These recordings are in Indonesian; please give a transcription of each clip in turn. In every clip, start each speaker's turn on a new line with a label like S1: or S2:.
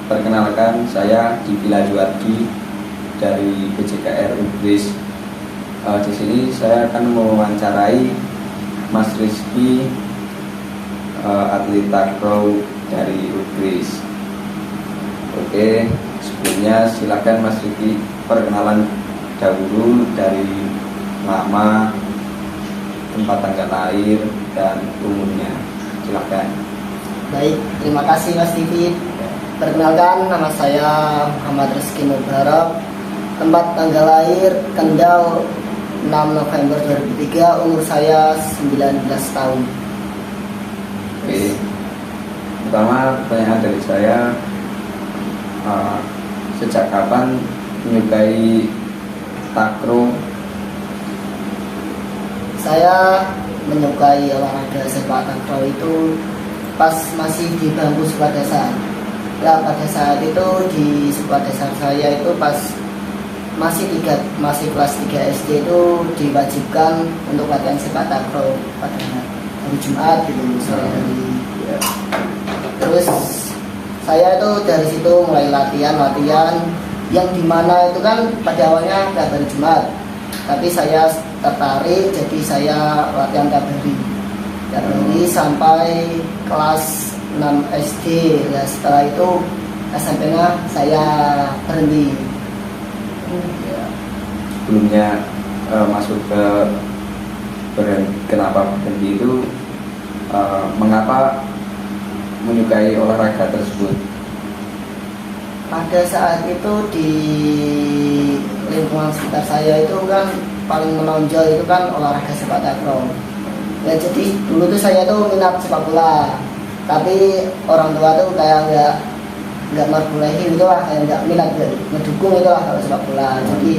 S1: Perkenalkan, saya Divila Juwardi dari BJKR Ugbris. Di sini saya akan mewawancarai Mas Rizky, atlet takraw dari Ugbris. Oke, sebelumnya silakan Mas Rizky perkenalan dahulu dari nama, tempat tanggal lahir, dan umurnya. Silakan.
S2: Baik, terima kasih Mas Divi. Perkenalkan, nama saya Muhammad Rizky Mubarak. Tempat tanggal lahir Kendal 6 November 2003. Umur saya 19 tahun.
S1: Oke. Pertama, pertanyaan dari saya, sejak kapan menyukai takraw?
S2: Saya menyukai olahraga sepak takraw itu pas masih di bangku sekolah dasar. Ya, pada saat itu di sekolah dasar saya itu pas masih kelas 3 SD itu diwajibkan untuk latihan sepak takraw pada hari Jumat gitu, sore hari. Terus saya itu dari situ mulai latihan yang dimana itu kan pada awalnya tiap hari Jumat, tapi saya tertarik jadi saya latihan tiap hari sampai kelas 6 SD. Ya, setelah itu SMP-nya saya berhenti.
S1: Sebelumnya masuk ke kenapa berhenti itu, mengapa menyukai olahraga tersebut?
S2: Pada saat itu di lingkungan sekitar saya itu kan paling menonjol itu kan olahraga sepak takraw. Ya, jadi dulu tuh saya tuh minat sepak bola, tapi orang tua tuh kayak nggak merbolehin gitu lah, kayak nggak minat, ngedukung itu lah kalau sepak bola. Jadi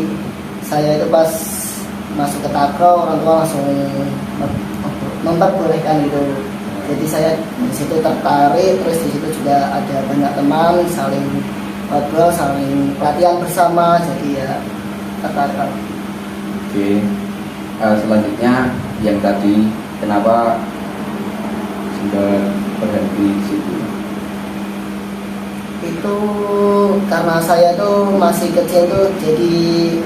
S2: saya itu pas masuk ke takraw, orang tua langsung memperbolehkan gitu. Jadi saya di situ tertarik, terus di situ juga ada banyak teman, saling ngobrol, saling latihan bersama, jadi ya tertarik.
S1: Oke. Selanjutnya yang tadi, kenapa sudah berhenti di situ?
S2: Itu karena saya tuh masih kecil tuh, jadi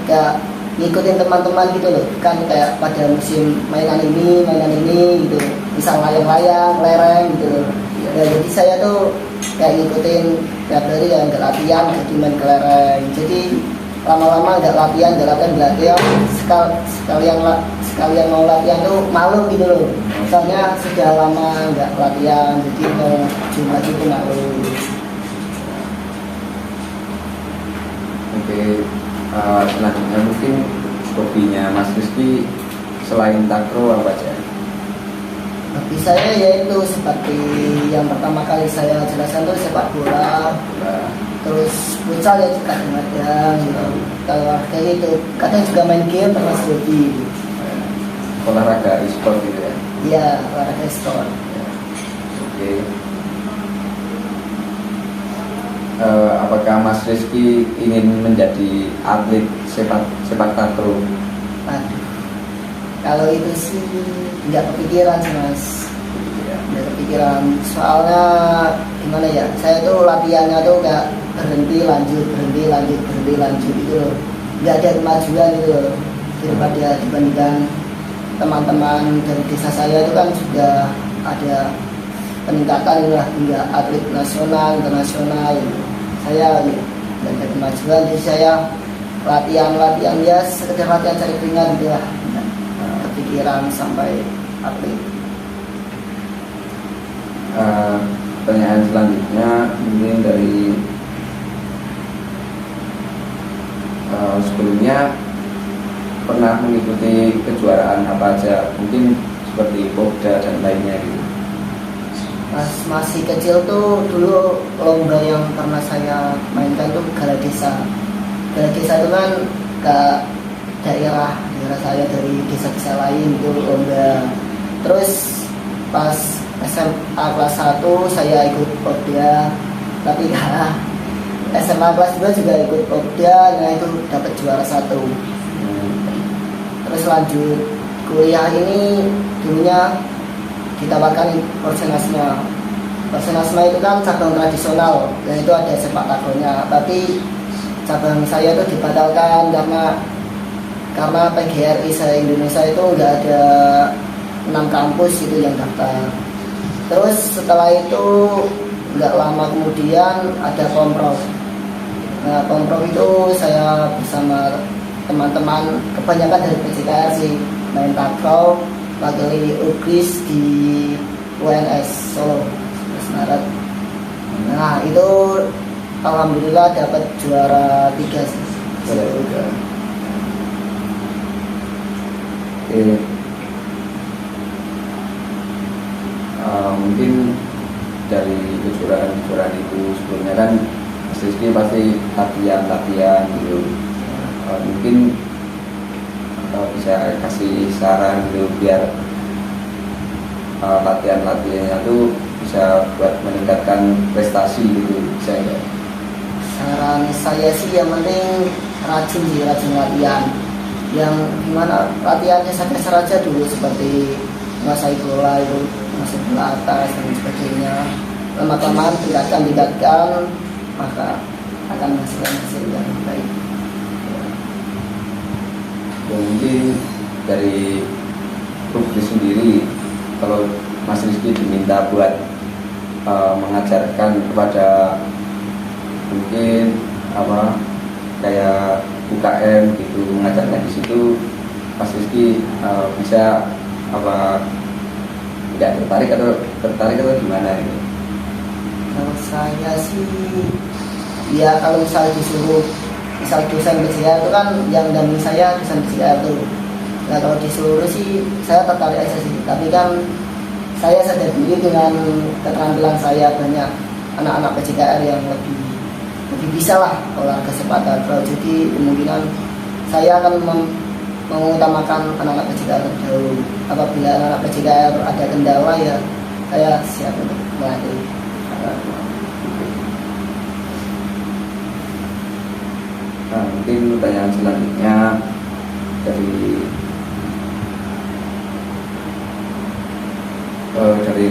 S2: gak ngikutin teman-teman gitu loh, kan kayak pada musim mainan ini gitu, misal layang-layang, lereng gitu loh. Ya, jadi saya tuh kayak ngikutin tiap hari ya, nggak latihan jadi main kelereng. Jadi lama-lama nggak latihan sekalian mau latihan tuh malu gitu loh, soalnya sudah lama nggak latihan, jadi mau jumlah itu malu.
S1: Oke. Selanjutnya mungkin hobinya Mas Rizky selain takraw apa aja?
S2: Hobi saya yaitu seperti yang pertama kali saya jelaskan tuh sepak bola, terus futsal ya juga kadang gitu. Kalau kayak gitu, kadang juga main game termasuk hobi.
S1: Olahraga e-sport gitu ya?
S2: Iya, olahraga e-sport.
S1: Oke. Apakah Mas Rizky ingin menjadi atlet sepak takraw?
S2: Aduh, kalau itu sih nggak kepikiran sih Mas. Nggak kepikiran, soalnya gimana ya, saya tuh latihannya tuh nggak berhenti lanjut gitu loh. Nggak ada kemajuan gitu loh, daripada dibandingkan teman-teman dari desa saya itu kan sudah ada peningkatan lah, hingga atlet nasional, internasional gitu. Saya nggak ada kemajuan, jadi saya latihan ya sekedar latihan cari keringat gitu lah, kepikiran sampai atlet.
S1: Pertanyaan selanjutnya mungkin dari sebelumnya pernah mengikuti kejuaraan apa aja, mungkin seperti Popda dan lainnya gitu?
S2: Pas masih kecil tuh dulu lomba yang pernah saya mainkan tuh Gala Desa. Gala Desa itu kan ke daerah saya dari desa-desa lain itu lomba. Terus pas SMA kelas 1 saya ikut Popda, tapi kalah. SMA kelas 2 juga ikut Popda, nah itu dapat juara 1. Terus lanjut kuliah ini dulunya ditawarkan Persernasnya, Persenasma itu kan cabang tradisional, dan itu ada sepak takraw-nya. Tapi cabang saya itu dibatalkan karena PGRI se-Indonesia itu nggak ada 6 kampus itu yang daftar. Terus setelah itu nggak lama kemudian ada Komprov. Nah, Komprov itu saya bersama teman-teman kebanyakan dari PJKR sih main takraw, wakili UGRIS di UNS Solo Maret. Nah itu alhamdulillah dapat juara 3 sih.
S1: Juara 3. Oke. Mungkin dari kejuaraan itu sebelumnya kan Mas Rizky pasti latihan gitu. Mungkin bisa kasih saran gitu biar latihannya tuh bisa buat meningkatkan prestasi gitu, bisa enggak?
S2: Saran saya sih yang penting rajin latihan. Yang gimana latihannya saja dulu seperti menguasai bola itu, masuk bola atas dan sebagainya. Lama-lama tingkatkan maka akan menghasilkan hasil yang baik.
S1: Mungkin dari Rufri sendiri, kalau Mas Rizky diminta buat mengajarkan kepada mungkin kayak UKM gitu, mengajarkan di situ, Mas Rizky bisa nggak tertarik atau gimana ini?
S2: Kalau saya sih ya kalau misal disuruh misal dosen PJKR itu kan yang dampingi saya dosen PJKR tuh. Nah kalau disuruh sih saya tertarik aja sih, tapi kan saya sadar diri dengan keterampilan saya banyak anak-anak PJKR yang lebih bisa lah olahraga sepak takraw. Jadi kemungkinan saya akan mengutamakan anak-anak PJKR dahulu. Apabila anak-anak PJKR ada kendala ya saya siap untuk melatih.
S1: Nah, mungkin pertanyaan selanjutnya dari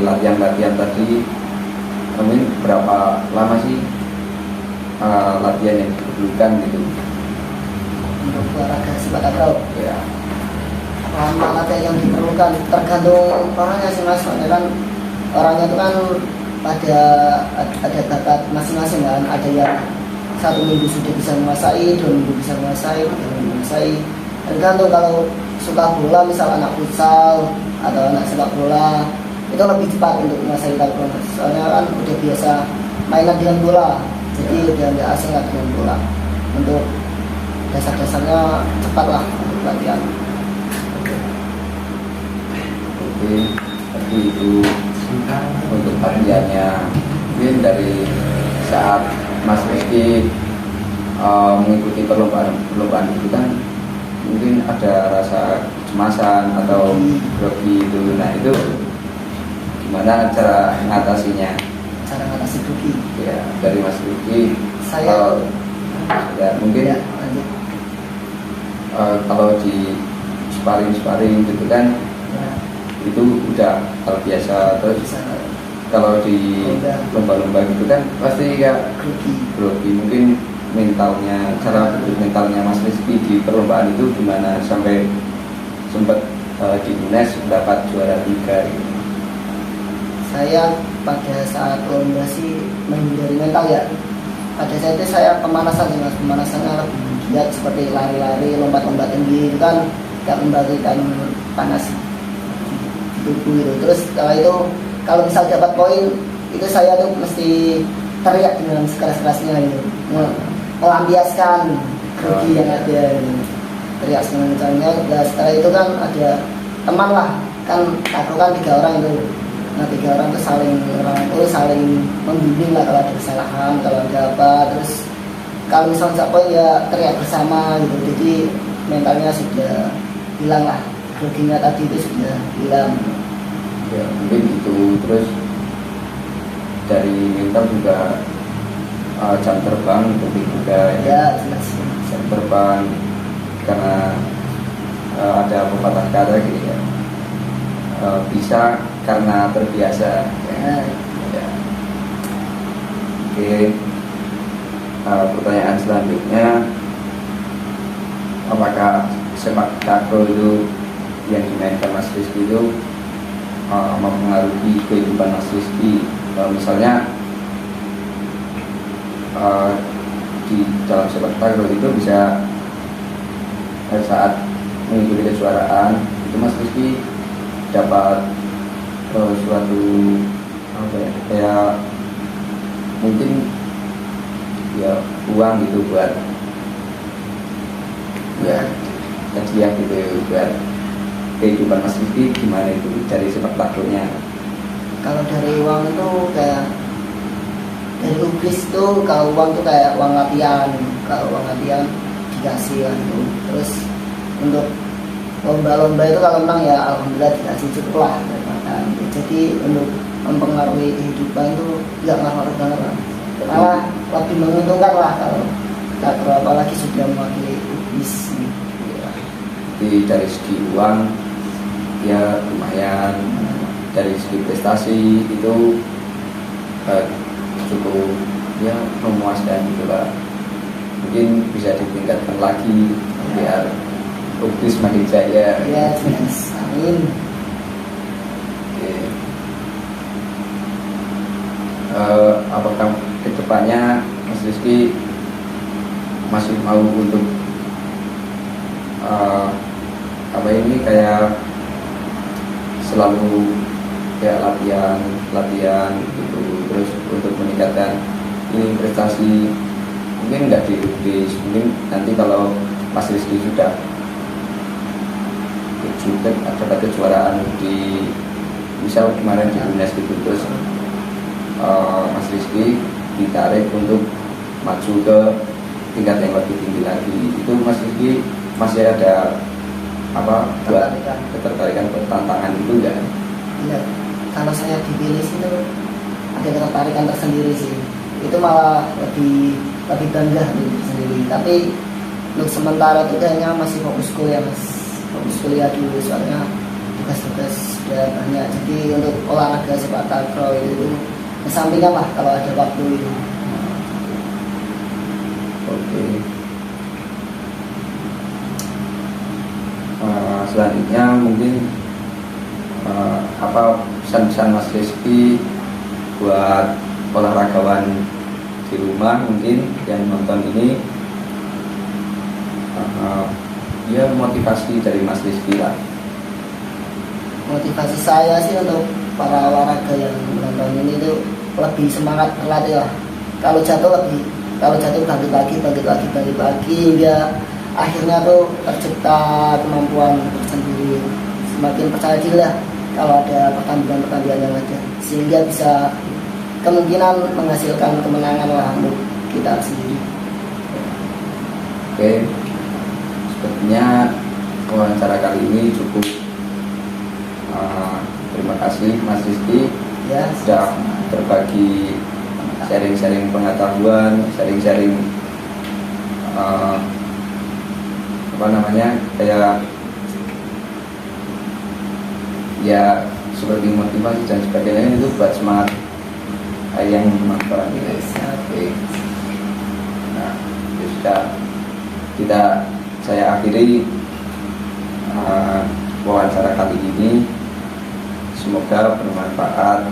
S1: latihan tadi, mungkin berapa lama sih latihan yang diperlukan gitu
S2: Untuk olahraga sepak takraw
S1: ya?
S2: lama latihan yang diperlukan tergantung orangnya sih mas. Soalnya kan orangnya itu kan ada bakat masing-masing kan. Ada yang 1 minggu sudah bisa menguasai, 2 minggu bisa menguasai, 3 minggu menguasai. Tergantung kalau suka bola, misal anak futsal atau anak sepak bola, itu lebih cepat untuk menguasai takraw. Soalnya kan udah biasa mainan dengan bola, jadi udah nggak asing lah dengan bola. Untuk dasar-dasarnya cepat lah untuk latihan.
S1: Oke, tapi itu untuk latihannya. Mungkin dari saat Mas Rizky mengikuti perlombaan itu kan mungkin ada rasa kecemasan atau grogi itu. Nah itu gimana cara mengatasinya?
S2: Cara mengatasi grogi
S1: Ya dari Mas Rizky,
S2: saya
S1: ya mungkin
S2: ya, lanjut.
S1: Kalau di sparring gitu kan
S2: Ya,
S1: itu udah hal biasa. Terus
S2: bisa
S1: kalau di lomba-lomba gitu kan pasti ya grogi. Mungkin cara berpikir mentalnya Mas Rizky di perlombaan itu gimana sampai sempat di UNES dapat juara 3 gitu.
S2: Saya pada saat lomba sih menghindari mental ya. Pada saat itu saya pemanasan sih mas. Pemanasannya lebih giat seperti lari-lari, lompat-lompat tinggi itu kan tidak membangkitkan panas di tubuh gitu. Terus setelah itu kalau misal dapat poin itu saya tuh mesti teriak dengan sekeras-kerasnya gitu, melampiaskan grogi yang ada gitu. Teriak sekencangnya. Nah, setelah itu kan ada teman lah, kan aku kan 3 orang itu. Nah 3 orang tuh saling membimbing lah kalau ada kesalahan, kalau ada apa. Terus kalau misalnya poin ya teriak bersama gitu. Jadi mentalnya sudah hilang lah, groginya tadi itu sudah hilang.
S1: Ya mungkin itu. Terus dari mental juga jam terbang penting juga
S2: Ya jelas.
S1: jam terbang, karena ada pepatah kata gitu ya, bisa karena terbiasa ya. Oke, pertanyaan selanjutnya, apakah sepak takraw itu yang dimainkan Mas Rizky itu mempengaruhi kehidupan Mas Rizky? Misalnya di dalam sepak takraw itu bisa saat mengikuti kejuaraan itu Mas Rizky dapat suatu apa ya, kayak mungkin ya uang gitu buat ya hadiah gitu buat kehidupan Mas Rizky, gimana itu dari sepak takraw-nya?
S2: Kalau dari uang itu kayak dari UGRIS tuh, kalau uang tuh kayak uang latihan, kalau uang latihan dikasih kan tuh. Terus untuk lomba-lomba itu kalau menang ya alhamdulillah dikasih cukup lah. Jadi untuk mempengaruhi kehidupan itu nggak ngaruh banget lah, malah lebih menguntungkan lah kalau takraw, apalagi sudah mewakili UGRIS.
S1: Jadi dari segi uang ya lumayan, dari segi prestasi itu cukup ya memuaskan gitu lah. Mungkin bisa ditingkatkan lagi biar UGRIS makin jaya.
S2: Ya, yes, amin.
S1: Oke. Apakah kedepannya Mas Rizky masih mau untuk apa ini kayak selalu kayak latihan gitu, terus untuk meningkatkan ini prestasi, mungkin nggak di UGRIS, mungkin nanti kalau Mas Rizky sudah dapat kejuaraan di misal kemarin di UNES gitu, terus Mas Rizky ditarik untuk maju ke tingkat yang lebih tinggi lagi, itu Mas Rizky masih ada apa buat ketertarikan tantangan itu enggak?
S2: Iya, kalau saya dipilih sih itu ada ketertarikan tersendiri sih. Itu malah lebih bangga gitu sendiri. Tapi untuk sementara itu kayaknya masih fokus kuliah mas, fokus kuliah dulu soalnya tugas-tugas sudah banyak. Jadi untuk olahraga sepak takraw itu kesampingkan lah kalau ada waktu itu.
S1: Oke. Selanjutnya mungkin apa pesan-pesan Mas Rizky buat olahragawan di rumah mungkin yang nonton ini, ya motivasi dari Mas Rizky lah.
S2: Motivasi saya sih untuk para olahraga yang menonton ini tuh lebih semangat berlatih lah. Kalau jatuh bangkit lagi hingga akhirnya tuh tercipta kemampuan tersendiri. Semakin percaya diri lah kalau ada pertandingan yang ada, sehingga bisa kemungkinan menghasilkan kemenangan lah untuk kita sendiri.
S1: Oke, sepertinya wawancara kali ini cukup. Terima kasih Mas Rizky
S2: Ya,
S1: sudah berbagi sharing-sharing pengetahuan, sharing-sharing kayak ya seperti motivasi dan sebagainya, itu buat semangat yang bermanfaat ini. Oke. Nah, sudah saya akhiri wawancara kali ini. Semoga bermanfaat.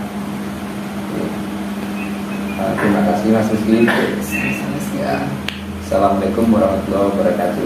S1: Terima kasih Mas Rizky. Ya. Assalamualaikum warahmatullahi wabarakatuh.